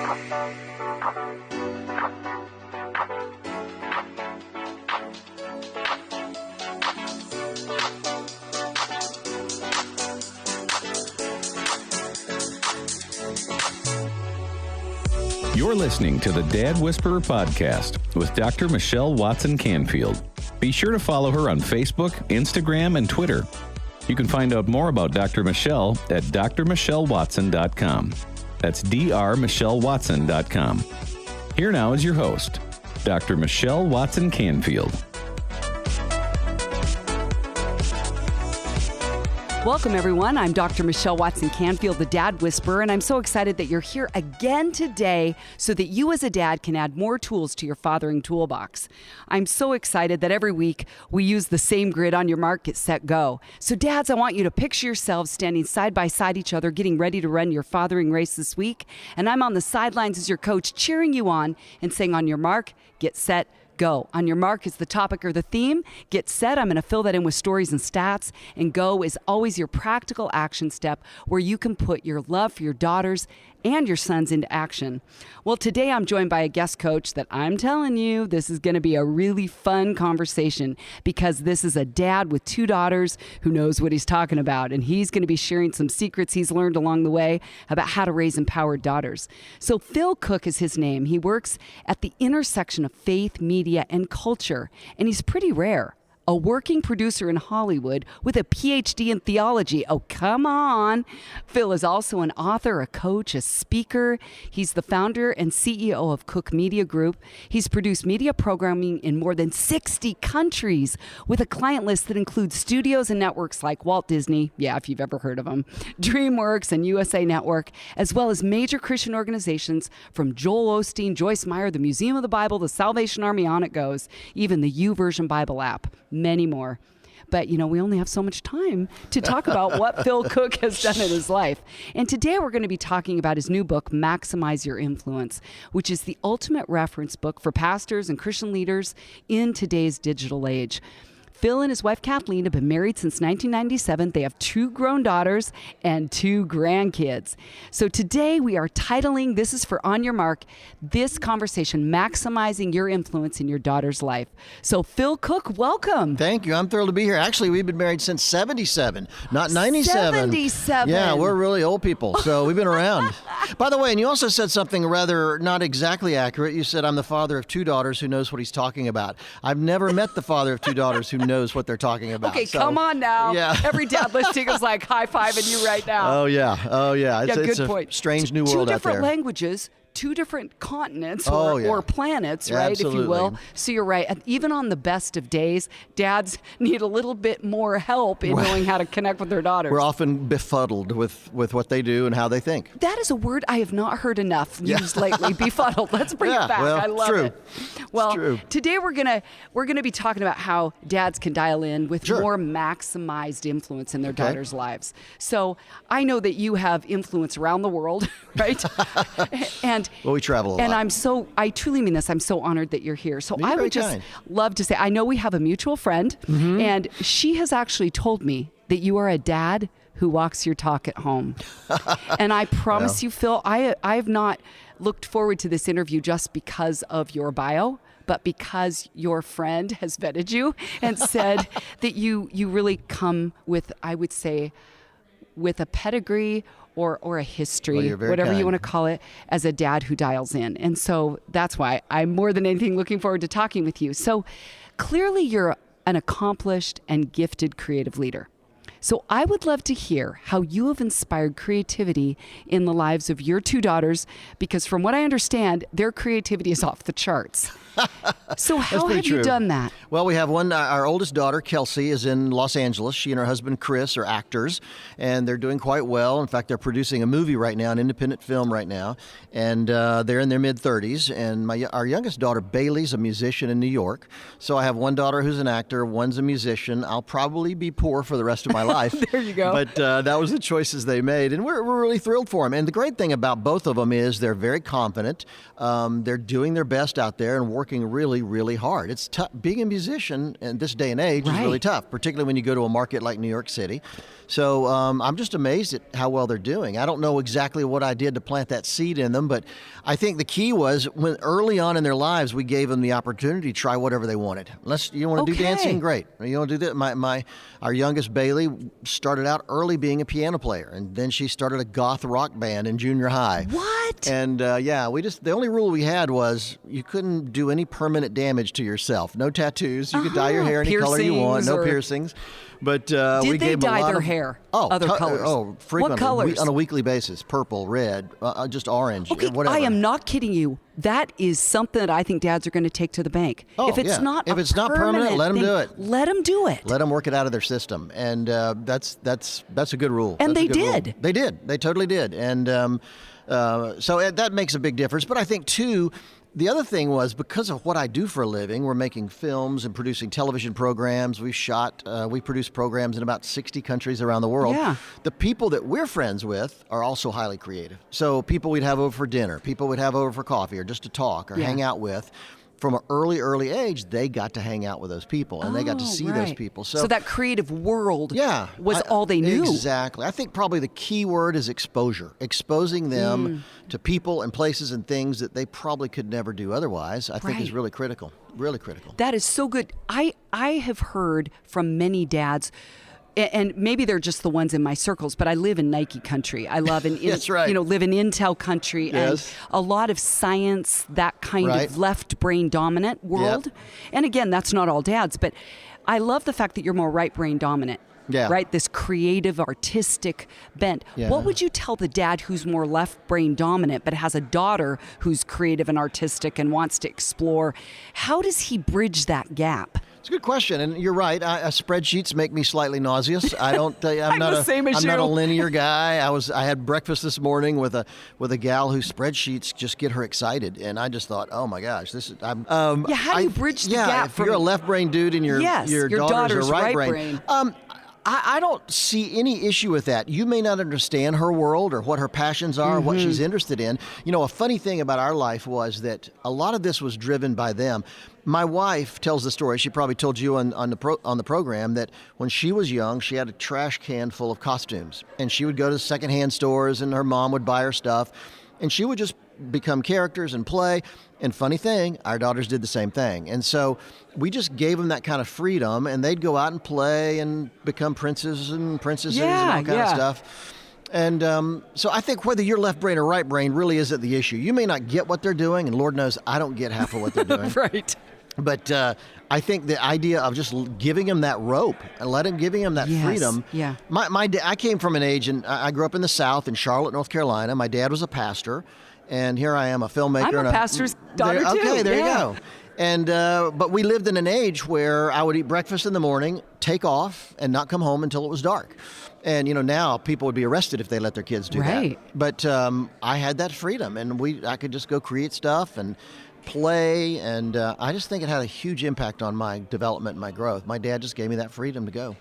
You're listening to the Dad Whisperer podcast with Dr. Michelle Watson Canfield. Be sure to follow her on Facebook, Instagram, and Twitter. You can find out more about Dr. Michelle at drmichellewatson.com. That's drmichellewatson.com. Here now is your host, Dr. Michelle Watson Canfield. Welcome, everyone. I'm Dr. Michelle Watson Canfield, the Dad Whisperer, and I'm so excited that you're here again today so that you as a dad can add more tools to your fathering toolbox. I'm so excited that every week we use the same grid on your mark, get set, go. So dads, I want you to picture yourselves standing side by side each other, getting ready to run your fathering race this week. And I'm on the sidelines as your coach, cheering you on and saying, on your mark, get set, go. On your mark is the topic or the theme. Get set. I'm going to fill that in with stories and stats. And go is always your practical action step where you can put your love for your daughters and your sons into action. Well, today I'm joined by a guest coach that I'm telling you, this is going to be a really fun conversation because this is a dad with two daughters who knows what he's talking about. And he's going to be sharing some secrets he's learned along the way about how to raise empowered daughters. So Phil Cooke is his name. He works at the intersection of faith, media, and culture. And he's pretty rare. A working producer in Hollywood with a PhD in theology. Oh, come on. Phil is also an author, a coach, a speaker. He's the founder and CEO of Cooke Media Group. He's produced media programming in more than 60 countries with a client list that includes studios and networks like Walt Disney, yeah, if you've ever heard of them, DreamWorks and USA Network, as well as major Christian organizations from Joel Osteen, Joyce Meyer, the Museum of the Bible, the Salvation Army, on it goes, even the YouVersion Bible app. Many more. But, you know, we only have so much time to talk about what Phil Cooke has done in his life. And today we're going to be talking about his new book, Maximize Your Influence, which is the ultimate reference book for pastors and Christian leaders in today's digital age. Phil and his wife Kathleen have been married since 1997. They have two grown daughters and two grandkids. So today we are titling, this is for On Your Mark, this conversation, Maximizing Your Influence in Your Daughter's Life. So Phil Cooke, welcome. Thank you. I'm thrilled to be here. Actually, we've been married since 77, not 97. 77. Yeah, we're really old people, so we've been around. By the way, and you also said something rather not exactly accurate. You said I'm the father of two daughters who knows what he's talking about. I've never met the father of two daughters who knows what they're talking about. Okay, so, come on now. Yeah. Every dad listening is like high-fiving you right now. Oh, yeah. It's a point. strange new world out there. Two different languages, two different continents or planets, yeah, right, absolutely. if you will. So you're right. And even on the best of days, dads need a little bit more help in knowing how to connect with their daughters. We're often befuddled with what they do and how they think. That is a word I have not heard enough used lately, befuddled. Let's bring it back. Well, I love true. it. Well, today we're gonna be talking about how dads can dial in with more maximized influence in their daughters' lives. So I know that you have influence around the world, right? And well, we travel a lot. And I truly mean this, I'm so honored that you're here. So You're I would very just kind. love to say, I know we have a mutual friend, and she has actually told me that you are a dad who walks your talk at home. And I promise you, Phil, I have not looked forward to this interview just because of your bio, but because your friend has vetted you and said that you really come with, I would say, with a pedigree or a history, whatever you want to call it, as a dad who dials in. And so that's why I'm more than anything looking forward to talking with you. So clearly you're an accomplished and gifted creative leader. So I would love to hear how you have inspired creativity in the lives of your two daughters, because from what I understand, their creativity is off the charts. So how have you done that? Well, we have one, our oldest daughter, Kelsey, is in Los Angeles. She and her husband, Chris, are actors, and they're doing quite well. In fact, they're producing a movie right now, an independent film right now, and they're in their mid-30s. And our youngest daughter, Bailey's a musician in New York. So I have one daughter who's an actor, one's a musician. I'll probably be poor for the rest of my life. There you go. But that was the choices they made, and we're really thrilled for them. And the great thing about both of them is they're very confident. They're doing their best out there and working really, really hard. It's tough. Being a musician in this day and age is really tough, particularly when you go to a market like New York City. So I'm just amazed at how well they're doing. I don't know exactly what I did to plant that seed in them, but I think the key was when early on in their lives we gave them the opportunity to try whatever they wanted. You want to do dancing? Great. You want to do that? Our youngest Bailey started out early being a piano player, and then she started a goth rock band in junior high. What? And the only rule we had was you couldn't do any permanent damage to yourself. No tattoos. You could dye your hair any color you want. No piercings. But we gave them a lot their of hair? Other colors? Frequently. What colors? On a weekly basis. Purple, red, just orange, whatever. I am not kidding you. That is something that I think dads are going to take to the bank. If it's not permanent, let them do it. Let them do it. Let them work it out of their system, and that's a good rule. And they did. They did. They totally did. And so that makes a big difference. But I think too, the other thing was because of what I do for a living, we're making films and producing television programs. We produce programs in about 60 countries around the world. Yeah. The people that we're friends with are also highly creative. So people we'd have over for dinner, people we'd have over for coffee or just to talk or hang out with. From an early age, they got to hang out with those people, and they got to see those people. So that creative world was all they knew. Exactly. I think probably the key word is exposure. Exposing them to people and places and things that they probably could never do otherwise, I think is really critical. Really critical. That is so good. I have heard from many dads, and maybe they're just the ones in my circles, but I live in Nike country. I love live in Intel country, and a lot of science, that kind of left brain dominant world. Yep. And again, that's not all dads, but I love the fact that you're more right brain dominant. Yeah. Right? This creative, artistic bent. Yeah. What would you tell the dad who's more left brain dominant but has a daughter who's creative and artistic and wants to explore? How does he bridge that gap? It's a good question, and you're right. Spreadsheets make me slightly nauseous. I don't. I'm not the same as I'm not you. a linear guy. I had breakfast this morning with a gal whose spreadsheets just get her excited, and I just thought, oh my gosh, this is. How do you bridge the gap? If you're a left brain dude and your daughter's a right brain. I don't see any issue with that. You may not understand her world or what her passions are, what she's interested in. You know, a funny thing about our life was that a lot of this was driven by them. My wife tells the story. She probably told you on the program that when she was young, she had a trash can full of costumes, and she would go to secondhand stores, and her mom would buy her stuff, and she would just become characters and play. And funny thing, our daughters did the same thing. And so we just gave them that kind of freedom, and they'd go out and play and become princes and princesses and all kind of stuff. And so I think whether you're left brain or right brain really isn't the issue. You may not get what they're doing, and Lord knows I don't get half of what they're doing. Right. But I think the idea of just giving them that rope and giving them that freedom. Yeah. I came from an age, and I grew up in the South in Charlotte, North Carolina. My dad was a pastor. And here I am, a filmmaker. I'm a pastor's daughter, too. Okay, there you go. And but we lived in an age where I would eat breakfast in the morning, take off, and not come home until it was dark. And, now people would be arrested if they let their kids do that. But I had that freedom, and I could just go create stuff and play. And I just think it had a huge impact on my development and my growth. My dad just gave me that freedom to go.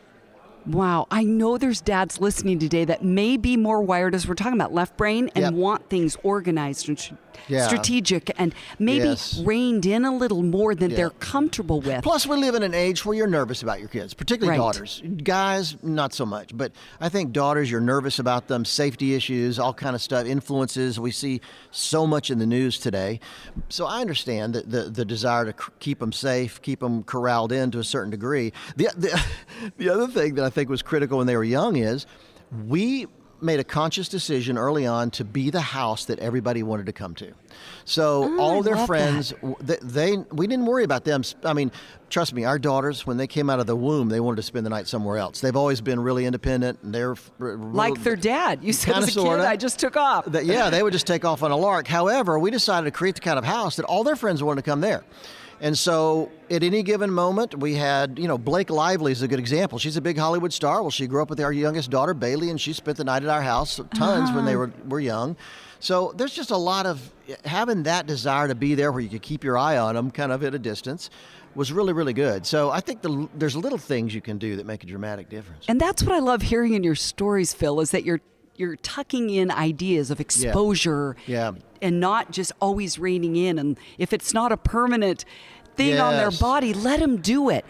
Wow. I know there's dads listening today that may be more wired, as we're talking about left brain, and want things organized and strategic and maybe reined in a little more than they're comfortable with. Plus, we live in an age where you're nervous about your kids, particularly daughters. Guys, not so much. But I think daughters, you're nervous about them, safety issues, all kind of stuff, influences. We see so much in the news today. So I understand the desire to keep them safe, keep them corralled in to a certain degree. The other thing that I think was critical when they were young is we made a conscious decision early on to be the house that everybody wanted to come to. So all of their friends, we didn't worry about them. I mean, trust me, our daughters, when they came out of the womb, they wanted to spend the night somewhere else. They've always been really independent. And they're like their dad. You said as a kid, I just took off. They would just take off on a lark. However, we decided to create the kind of house that all their friends wanted to come there. And so at any given moment, we had, Blake Lively is a good example. She's a big Hollywood star. Well, she grew up with our youngest daughter, Bailey, and she spent the night at our house tons when they were young. So there's just a lot of having that desire to be there where you could keep your eye on them kind of at a distance was really, really good. So I think there's little things you can do that make a dramatic difference. And that's what I love hearing in your stories, Phil, is that you're tucking in ideas of exposure and not just always reining in. And if it's not a permanent thing on their body, let them do it.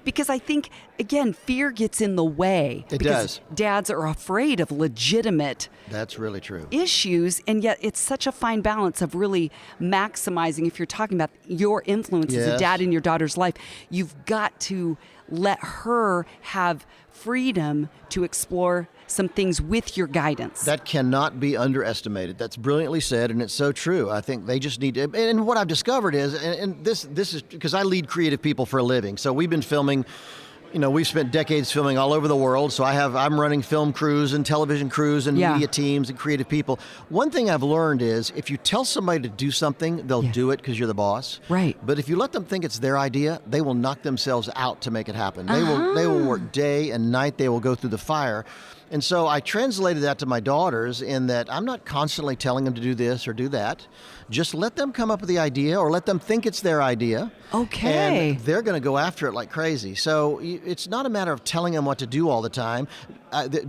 Because I think, again, fear gets in the way. It does. Dads are afraid of legitimate That's really true. issues, and yet it's such a fine balance of really maximizing. If you're talking about your influence as a dad in your daughter's life, you've got to let her have freedom to explore some things with your guidance. That cannot be underestimated. That's brilliantly said, and it's so true. I think they just need to, and what I've discovered is, and this is because I lead creative people for a living, so we've been filming, we've spent decades filming all over the world, so I'm running film crews and television crews and media teams and creative people. One thing I've learned is if you tell somebody to do something, they'll do it because you're the boss. Right. But if you let them think it's their idea, they will knock themselves out to make it happen. They will work day and night. They will go through the fire. And so I translated that to my daughters in that I'm not constantly telling them to do this or do that. Just let them come up with the idea or let them think it's their idea. Okay. And they're going to go after it like crazy. So it's not a matter of telling them what to do all the time.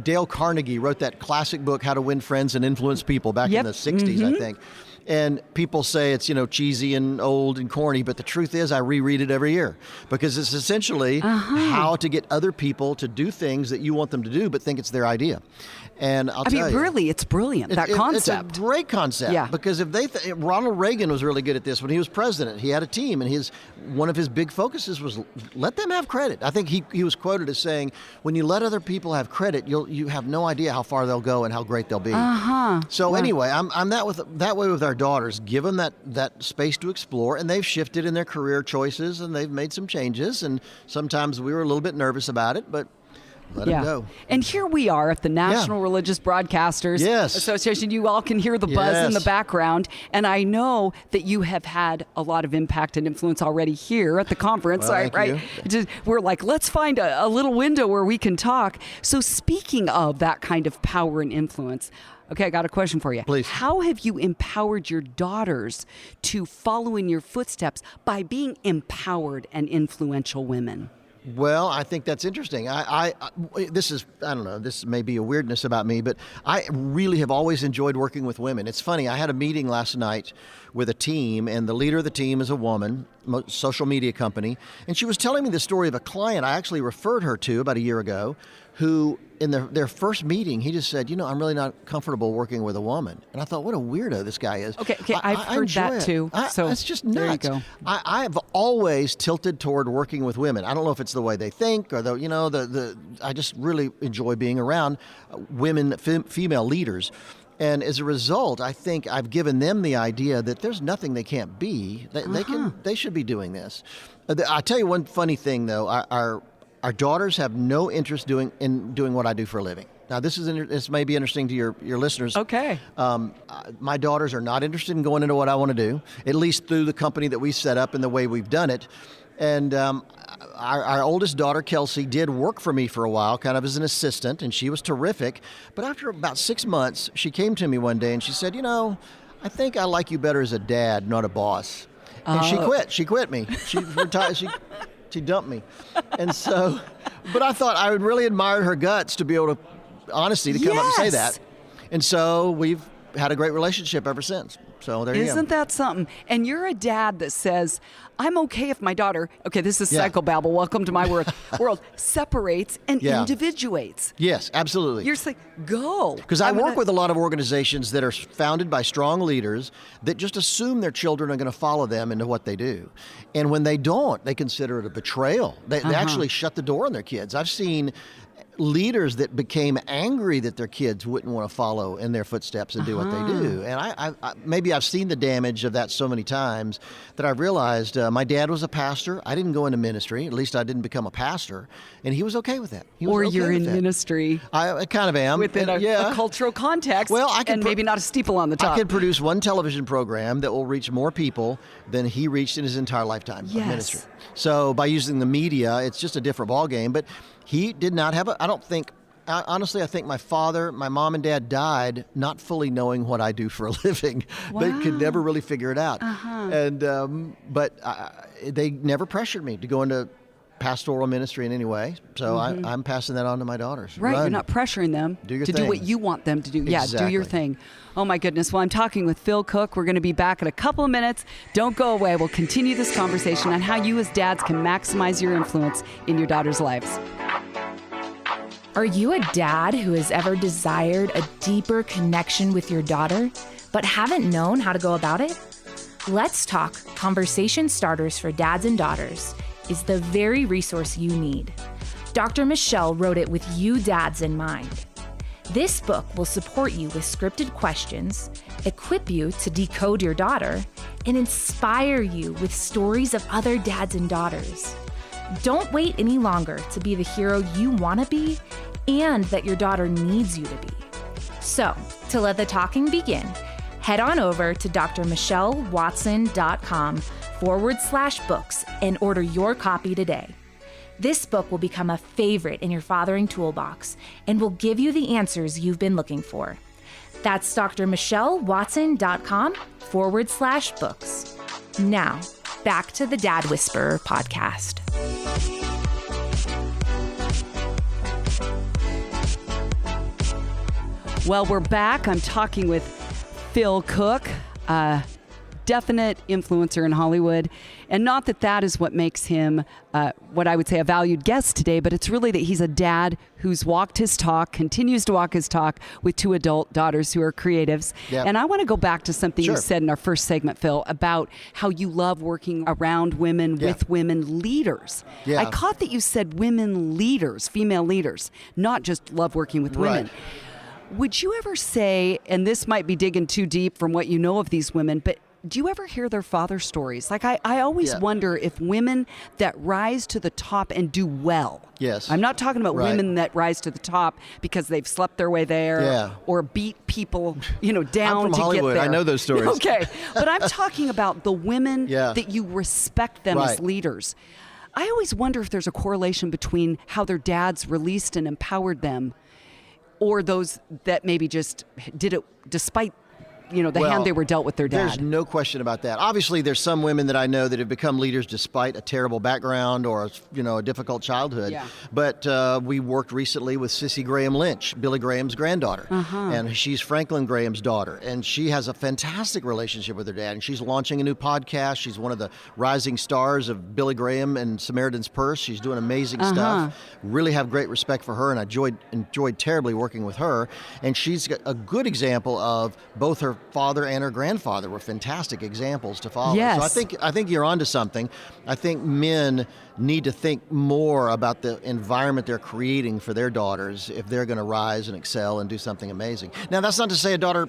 Dale Carnegie wrote that classic book, How to Win Friends and Influence People, back in the 60s, I think. And people say it's, cheesy and old and corny, but the truth is I reread it every year because it's essentially how to get other people to do things that you want them to do but think it's their idea. And I mean, really, it's brilliant, that concept. It's a great concept because if Ronald Reagan was really good at this when he was president. He had a team, and one of his big focuses was let them have credit. I think he was quoted as saying, when you let other people have credit, you have no idea how far they'll go and how great they'll be. So anyway, I'm that way with our daughters. Give them that space to explore, and they've shifted in their career choices, and they've made some changes, and sometimes we were a little bit nervous about it, but let them go. And here we are at the National Religious Broadcasters Association. You all can hear the buzz in the background. And I know that you have had a lot of impact and influence already here at the conference, right? We're like, let's find a little window where we can talk. So speaking of that kind of power and influence, okay, I got a question for you. Please. How have you empowered your daughters to follow in your footsteps by being empowered and influential women? Well, I think that's interesting. I don't know, this may be a weirdness about me, but I really have always enjoyed working with women. It's funny, I had a meeting last night with a team, and the leader of the team is a woman, social media company, and she was telling me the story of a client I actually referred her to about a year ago, who in their first meeting, he just said, I'm really not comfortable working with a woman. And I thought, what a weirdo this guy is. Okay, I've heard that too. So it's just nuts. There you go. I've always tilted toward working with women. I don't know if it's the way they think or I just really enjoy being around women, female leaders. And as a result, I think I've given them the idea that there's nothing they can't be. They should be doing this. I'll tell you one funny thing, though. Our daughters have no interest in doing what I do for a living. Now, this may be interesting to your listeners. Okay. My daughters are not interested in going into what I want to do, at least through the company that we set up and the way we've done it. And our oldest daughter, Kelsey, did work for me for a while, kind of as an assistant, and she was terrific. But after about 6 months, she came to me one day and she said, I think I like you better as a dad, not a boss. And she quit. She quit me. She retired. She dumped me. And so, but I thought I would really admire her guts to be able to, honesty, to come up and say that. And so we've had a great relationship ever since. So there you go. Isn't that something? And you're a dad that says, I'm okay if my daughter, okay, this is psychobabble, welcome to my world, separates and individuates. Yes, absolutely. You're just like, go. Because I work with a lot of organizations that are founded by strong leaders that just assume their children are going to follow them into what they do. And when they don't, they consider it a betrayal. They actually shut the door on their kids. I've seen leaders that became angry that their kids wouldn't want to follow in their footsteps and do what they do. And I maybe I've seen the damage of that so many times that I realized my dad was a pastor. I didn't go into ministry. At least I didn't become a pastor. And he was okay with that. He was Or okay you're with in that. ministry. I kind of am. Within And, a cultural context, Well, I can and maybe not a steeple on the top. I could produce one television program that will reach more people than he reached in his entire lifetime of Yes. ministry. So by using the media, it's just a different ballgame. But he did not have honestly, I think my father, my mom and dad died not fully knowing what I do for a living. They could never really figure it out. And but they never pressured me to go into pastoral ministry in any way. So I'm passing that on to my daughters. Right, Run. you're not pressuring them Do your to do thing. what you want them to do. Yeah, do your Exactly. thing. Oh my goodness. Well, I'm talking with Phil Cooke. We're going to be back in a couple of minutes. Don't go away. We'll continue this conversation on how you as dads can maximize your influence in your daughters' lives. Are you a dad who has ever desired a deeper connection with your daughter, but haven't known how to go about it? Let's Talk Conversation Starters for Dads and Daughters is the very resource you need. Dr. Michelle wrote it with you dads in mind. This book will support you with scripted questions, equip you to decode your daughter, and inspire you with stories of other dads and daughters. Don't wait any longer to be the hero you want to be and that your daughter needs you to be. So, to let the talking begin, head on over to drmichellewatson.com/books and order your copy today. This book will become a favorite in your fathering toolbox and will give you the answers you've been looking for. That's drmichellewatson.com/books. Now, back to the Dad Whisperer podcast. Well, we're back. I'm talking with Phil Cooke, a definite influencer in Hollywood. And not that that is what makes him what I would say a valued guest today, but it's really that he's a dad who's walked his talk, continues to walk his talk with 2 adult daughters who are creatives. Yep. And I want to go back to something you Sure. said in our first segment, Phil, about how you love working around women, Yeah. with women leaders. Yeah. I caught that you said women leaders, female leaders, not just love working with women. Right. Would you ever say, and this might be digging too deep from what you know of these women, but do you ever hear their father stories? Like I always Yeah. wonder if women that rise to the top and do well. Yes. I'm not talking about Right. women that rise to the top because they've slept their way there Yeah. or beat people, down I'm from to Hollywood. get there. I know those stories. Okay. But I'm talking about the women Yeah. that you respect them as Right. leaders. I always wonder if there's a correlation between how their dads released and empowered them or those that maybe just did it despite, the Well, hand they were dealt with their dad. There's no question about that. Obviously, there's some women that I know that have become leaders despite a terrible background or a difficult childhood. Yeah. But we worked recently with Sissy Graham Lynch, Billy Graham's granddaughter, and she's Franklin Graham's daughter, and she has a fantastic relationship with her dad. And she's launching a new podcast. She's one of the rising stars of Billy Graham and Samaritan's Purse. She's doing amazing stuff. Really have great respect for her, and I enjoyed terribly working with her. And she's got a good example of both her father and her grandfather were fantastic examples to follow. Yes. So I think you're onto something. I think men need to think more about the environment they're creating for their daughters if they're going to rise and excel and do something amazing. Now, that's not to say a daughter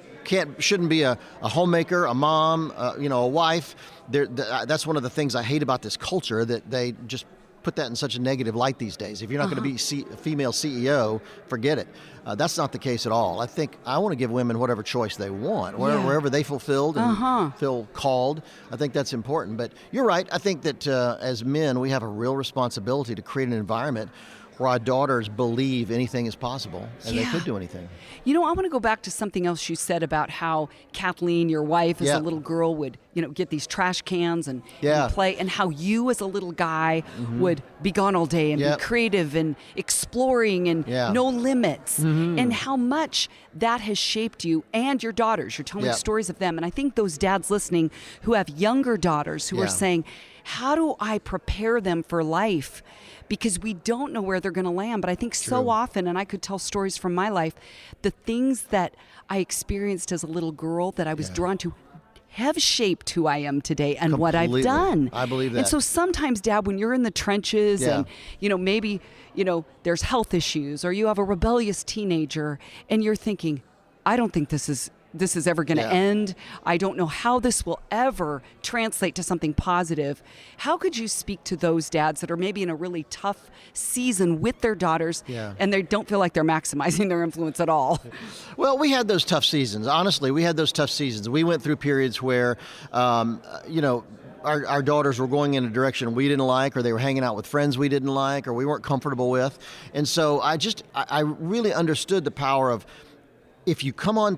shouldn't be a homemaker, a mom, a wife. That's one of the things I hate about this culture, that they just put that in such a negative light these days. If you're not going to be a female CEO, forget it. That's not the case at all. I think I want to give women whatever choice they want, wherever they fulfilled and feel called. I think that's important. But you're right. I think that as men, we have a real responsibility to create an environment where our daughters believe anything is possible and they could do anything. I want to go back to something else you said about how Kathleen, your wife, as a little girl would, get these trash cans and play, and how you as a little guy would be gone all day and be creative and exploring and no limits, and how much that has shaped you and your daughters. You're telling stories of them. And I think those dads listening who have younger daughters who are saying, how do I prepare them for life? Because we don't know where they're going to land. But I think so often, and I could tell stories from my life, the things that I experienced as a little girl that I was drawn to have shaped who I am today and what I've done. I believe that. And so sometimes, Dad, when you're in the trenches and, maybe, there's health issues or you have a rebellious teenager and you're thinking, I don't think this is ever going to end. I don't know how this will ever translate to something positive. How could you speak to those dads that are maybe in a really tough season with their daughters and they don't feel like they're maximizing their influence at all? Well, we had those tough seasons. Honestly, we had those tough seasons. We went through periods where, our daughters were going in a direction we didn't like, or they were hanging out with friends we didn't like, or we weren't comfortable with. And so I really understood the power of, if you come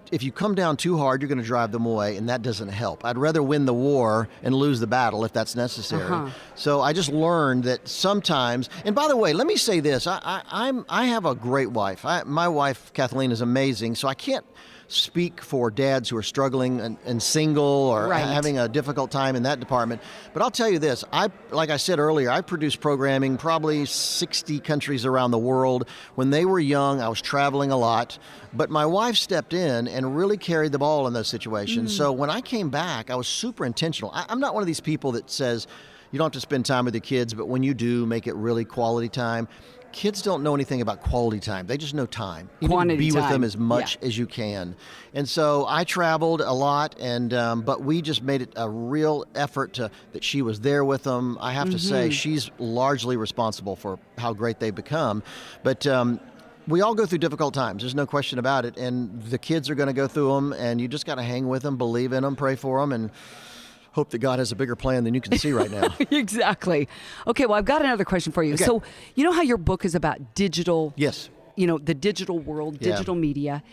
down too hard, you're going to drive them away, and that doesn't help. I'd rather win the war and lose the battle if that's necessary. So I just learned that sometimes, and by the way, let me say this, I have a great wife. My wife, Kathleen, is amazing, so I can't speak for dads who are struggling and single or having a difficult time in that department. But I'll tell you this, like I said earlier, I produced programming probably 60 countries around the world. When they were young, I was traveling a lot, but my wife stepped in and really carried the ball in those situations. So when I came back, I was super intentional. I'm not one of these people that says, you don't have to spend time with your kids, but when you do, make it really quality time. Kids don't know anything about quality time. They just know time. You need to be with them as much as you can. And so I traveled a lot, and but we just made it a real effort that she was there with them. I have to say, she's largely responsible for how great they've become. But we all go through difficult times. There's no question about it. And the kids are going to go through them, and you just got to hang with them, believe in them, pray for them, and hope that God has a bigger plan than you can see right now. Exactly. Okay, well, I've got another question for you. Okay. So, you know how your book is about digital? Yes. The digital world, digital media.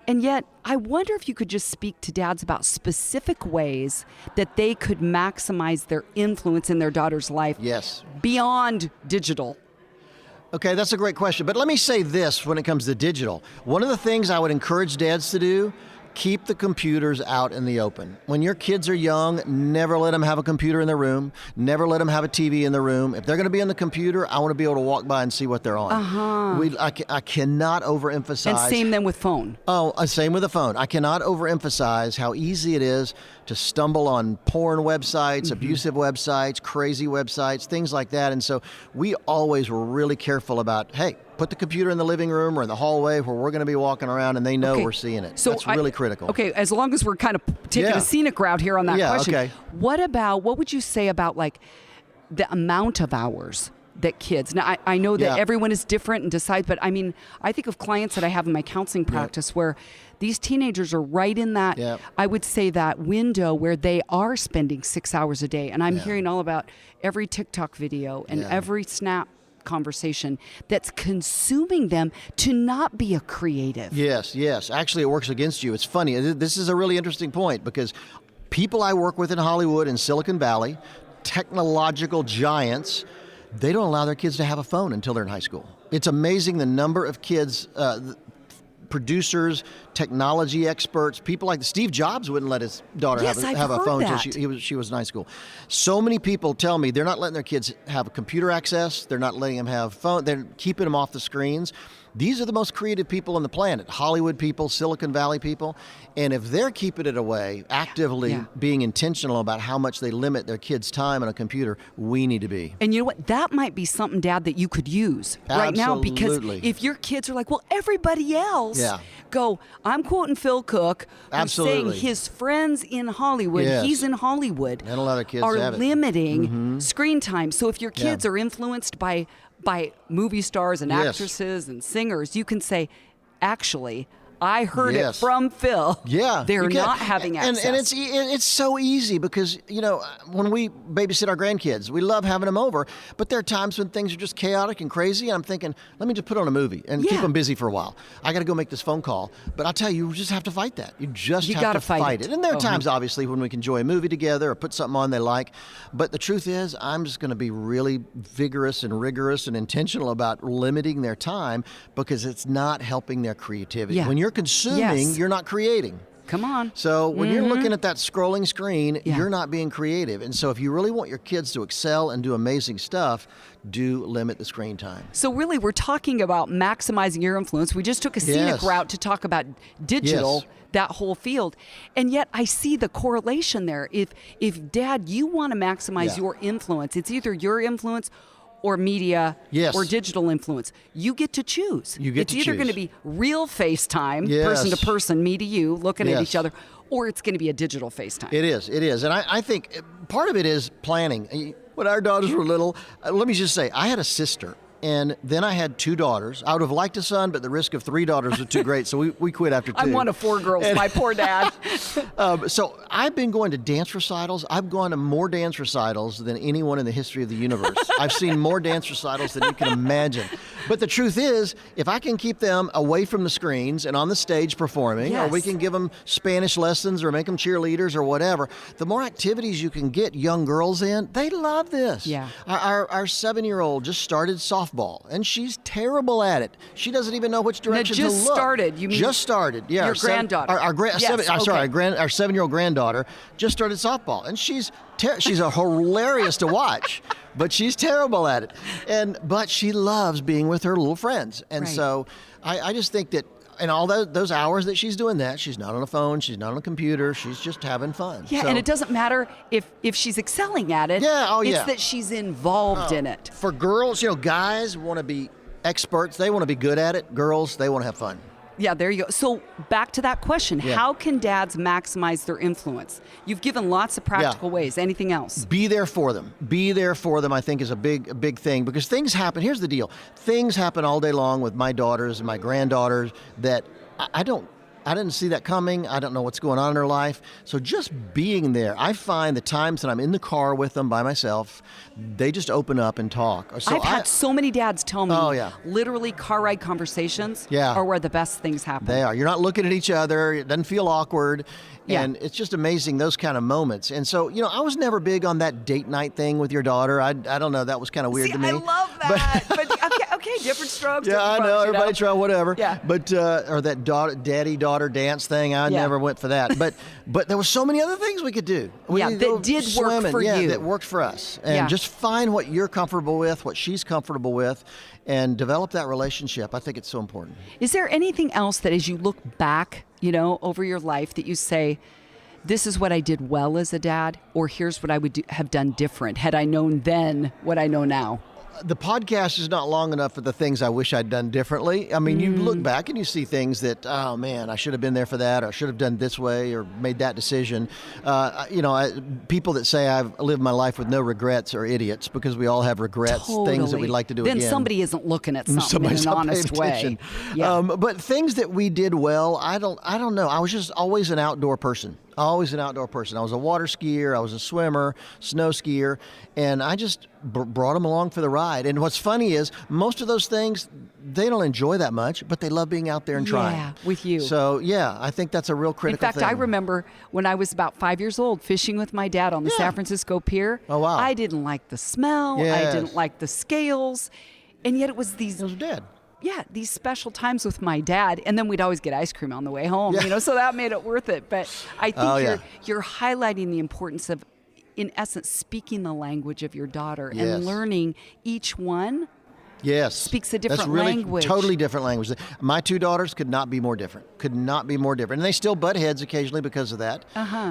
And yet, I wonder if you could just speak to dads about specific ways that they could maximize their influence in their daughter's life beyond digital. Okay, that's a great question. But let me say this when it comes to digital. One of the things I would encourage dads to do, keep the computers out in the open. When your kids are young, never let them have a computer in their room. Never let them have a TV in the room. If they're going to be on the computer, I want to be able to walk by and see what they're on. I cannot overemphasize. And same then with phone. Same with the phone. I cannot overemphasize how easy it is to stumble on porn websites, abusive websites, crazy websites, things like that. And so we always were really careful about, hey, put the computer in the living room or in the hallway where we're going to be walking around and they know we're seeing it. So that's really critical. Okay, as long as we're kind of taking a scenic route here on that question. Okay. What would you say about like the amount of hours that kids, now I know that everyone is different and decides, but I mean, I think of clients that I have in my counseling practice where these teenagers are right in that, I would say that window where they are spending 6 hours a day. And I'm hearing all about every TikTok video and every Snap conversation that's consuming them to not be a creative. Yes. Actually, it works against you. It's funny. This is a really interesting point because people I work with in Hollywood and Silicon Valley, technological giants, they don't allow their kids to have a phone until they're in high school. It's amazing the number of kids, producers, technology experts, people like Steve Jobs wouldn't let his daughter have a phone until she was in high school. So many people tell me they're not letting their kids have computer access. They're not letting them have phone. They're keeping them off the screens. These are the most creative people on the planet, Hollywood people, Silicon Valley people. And if they're keeping it away, actively being intentional about how much they limit their kids' time on a computer, we need to be. And you know what? That might be something, Dad, that you could use right now. Because if your kids are like, well, everybody else go, I'm quoting Phil Cooke, who's saying his friends in Hollywood, he's in Hollywood, and a lot of kids are limiting screen time. So if your kids are influenced by movie stars and actresses and singers, you can say, actually, I heard it from Phil. Yeah, they're not having access. And it's so easy because, when we babysit our grandkids, we love having them over, but there are times when things are just chaotic and crazy, and I'm thinking, let me just put on a movie and keep them busy for a while. I got to go make this phone call. But I'll tell you just have to fight that. You have to fight it. And there are times, obviously, when we can enjoy a movie together or put something on they like. But the truth is, I'm just going to be really vigorous and rigorous and intentional about limiting their time because it's not helping their creativity. When you're consuming, you're not creating. Come on. So when you're looking at that scrolling screen, Yeah. you're not being creative. And so if you really want your kids to excel and do amazing stuff, do limit the screen time. So really, we're talking about maximizing your influence. We just took a scenic Yes. route to talk about digital, Yes. that whole field. And yet I see the correlation there. If Dad, you want to maximize Yeah. your influence, it's either your influence or media Yes. or digital influence. You get to choose. You get it's to either choose. going to be real FaceTime, Yes. person to person, me to you, looking at Yes. each other, or it's going to be a digital FaceTime. It is. And I think part of it is planning. When our daughters were little, let me just say, I had a sister. And then I had 2 daughters. I would have liked a son, but the risk of 3 daughters was too great, so we quit after 2. I'm one of 4 girls, my poor dad. So I've been going to dance recitals. I've gone to more dance recitals than anyone in the history of the universe. I've seen more dance recitals than you can imagine. But the truth is, if I can keep them away from the screens and on the stage performing, or we Yes. can give them Spanish lessons or make them cheerleaders or whatever, the more activities you can get young girls in, they love this. Yeah. Our 7-year-old just started softball, and she's terrible at it. She doesn't even know which direction to look. just started. You mean just started? Yeah. your granddaughter. Our Yes, okay. our 7-year-old granddaughter just started softball, and she's a hilarious to watch, but she's terrible at it. But she loves being with her little friends, and Right. so I just think that. And all those hours that she's doing that, she's not on a phone, she's not on a computer, she's just having fun. Yeah, So- and it doesn't matter if she's excelling at it. Yeah, oh, It's yeah. that she's involved in it. For girls, guys want to be experts, they want to be good at it. Girls, they want to have fun. Yeah, there you go. So back to that question. Yeah. How can dads maximize their influence? You've given lots of practical ways. Anything else? Be there for them. Be there for them, I think, is a big thing, because things happen. Here's the deal. Things happen all day long with my daughters and my granddaughters that I didn't see that coming. I don't know what's going on in their life. So just being there, I find the times that I'm in the car with them by myself, they just open up and talk. So I've had so many dads tell me, Oh, yeah. literally car ride conversations Yeah. are where the best things happen. They are. You're not looking at each other. It doesn't feel awkward. Yeah. And it's just amazing, those kind of moments. And so, I was never big on that date night thing with your daughter. I don't know. That was kind of weird See, to me. I love that. But okay, different strokes. Yeah, different I know. folks, Everybody try whatever. Yeah. But or that daddy-daughter dance thing, I Yeah. never went for that. But there were so many other things we could do. We Yeah, could that go did work swimming. for Yeah, you. that worked for us. And Yeah. just find what you're comfortable with, what she's comfortable with, and develop that relationship. I think it's so important. Is there anything else that as you look back, over your life that you say, this is what I did well as a dad, or here's what I would have done different had I known then what I know now? The podcast is not long enough for the things I wish I'd done differently. I mean, you look back and you see things that, oh man, I should have been there for that, or I should have done this way, or made that decision. People that say I've lived my life with no regrets are idiots, because we all have regrets, things that we'd like to do then again. Then somebody isn't looking at something Somebody's in an not paying honest way. attention. Yeah. But things that we did well, I don't know. I was just always an outdoor person. Always an outdoor person. I was a water skier, I was a swimmer, snow skier, and I just brought them along for the ride. And what's funny is most of those things, they don't enjoy that much, but they love being out there and trying. Yeah, with you. So, yeah, I think that's a real critical In fact, thing. I remember when I was about 5 years old fishing with my dad on the Yeah. San Francisco Pier. Oh, wow. I didn't like the smell. I Yes. didn't like the scales. And yet it was It was dead. these special times with my dad, and then we'd always get ice cream on the way home, Yeah. so that made it worth it. But I think Oh, yeah. you're highlighting the importance of, in essence, speaking the language of your daughter Yes. and learning each one. Yes. Speaks a That's different really language. Totally different language. My 2 daughters could not be more different. And they still butt heads occasionally because of that.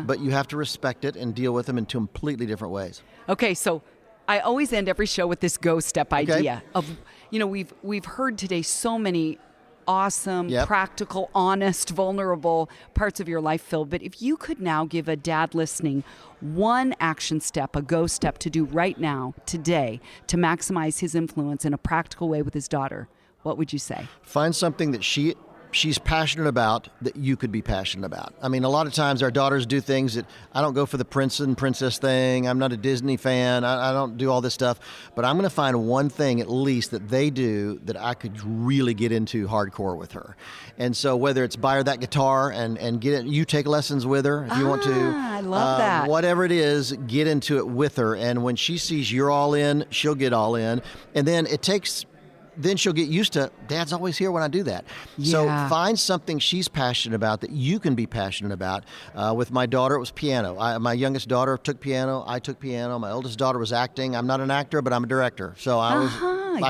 But you have to respect it and deal with them in 2 completely different ways. Okay, so I always end every show with this go step idea of, we've heard today so many awesome, Yep. practical, honest, vulnerable parts of your life, Phil. But if you could now give a dad listening one action step, a go step to do right now, today, to maximize his influence in a practical way with his daughter, what would you say? Find something that she's passionate about that you could be passionate about. I mean, a lot of times our daughters do things that I don't go for the prince and princess thing. I'm not a Disney fan. I don't do all this stuff. But I'm going to find one thing at least that they do that I could really get into hardcore with her. And so whether it's buy her that guitar and get it, you take lessons with her if you want to. I love that. Whatever it is, get into it with her. And when she sees you're all in, she'll get all in. And then it takes then she'll get used to, Dad's always here when I do that. Yeah. So find something she's passionate about that you can be passionate about. With my daughter, it was piano. My youngest daughter took piano. I took piano. My oldest daughter was acting. I'm not an actor, but I'm a director. So I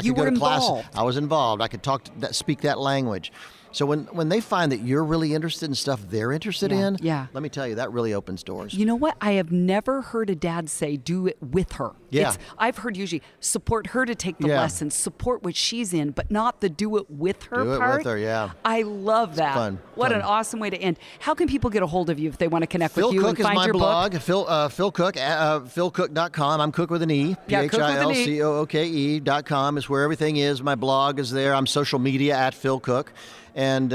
You could go were to class. involved. I was involved. I could speak that language. So when they find that you're really interested in stuff they're interested in, let me tell you, that really opens doors. You know what? I have never heard a dad say, do it with her. Yeah. I've heard usually support her to take the lessons, support what she's in, but not the do it with her Do it part. with her, yeah. I love that. Fun. What an awesome way to end. How can people get a hold of you if they want to connect with you Cooke and find your is my blog. book? Phil Cooke, philcooke.com. I'm Cooke with an E. Yeah, Cooke with an E. philcooke.com is where everything is. My blog is there. I'm social media at Phil Cooke. And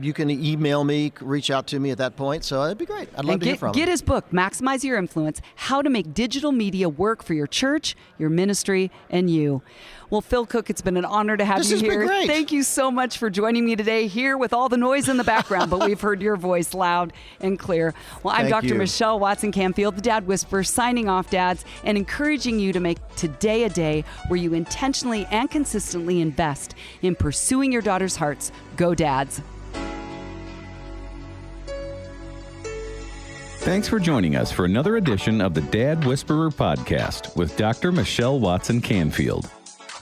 you can email me, reach out to me at that point. So it'd be great. I'd love to hear from him. Get his book, Maximize Your Influence, How to Make Digital Media Work for Your Church, Your Ministry, and You. Well, Phil Cooke, it's been an honor to have you here. This has been great. Thank you so much for joining me today here with all the noise in the background, but we've heard your voice loud and clear. Well, I'm Thank Dr. you. Michelle Watson Canfield, the Dad Whisperer, signing off, dads, and encouraging you to make today a day where you intentionally and consistently invest in pursuing your daughter's hearts. Go, dads. Thanks for joining us for another edition of the Dad Whisperer podcast with Dr. Michelle Watson Canfield.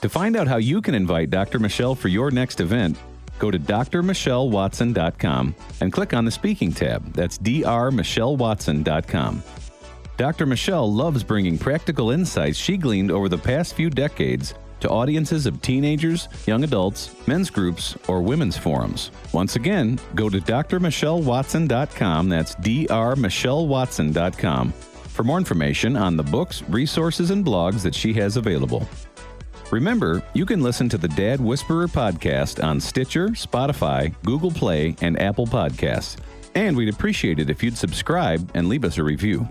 To find out how you can invite Dr. Michelle for your next event, go to drmichellewatson.com and click on the speaking tab. That's drmichellewatson.com. Dr. Michelle loves bringing practical insights she gleaned over the past few decades to audiences of teenagers, young adults, men's groups, or women's forums. Once again, go to drmichellewatson.com. That's drmichellewatson.com for more information on the books, resources, and blogs that she has available. Remember, you can listen to the Dad Whisperer podcast on Stitcher, Spotify, Google Play, and Apple Podcasts. And we'd appreciate it if you'd subscribe and leave us a review.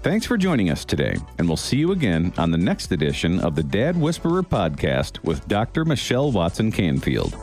Thanks for joining us today, and we'll see you again on the next edition of the Dad Whisperer podcast with Dr. Michelle Watson Canfield.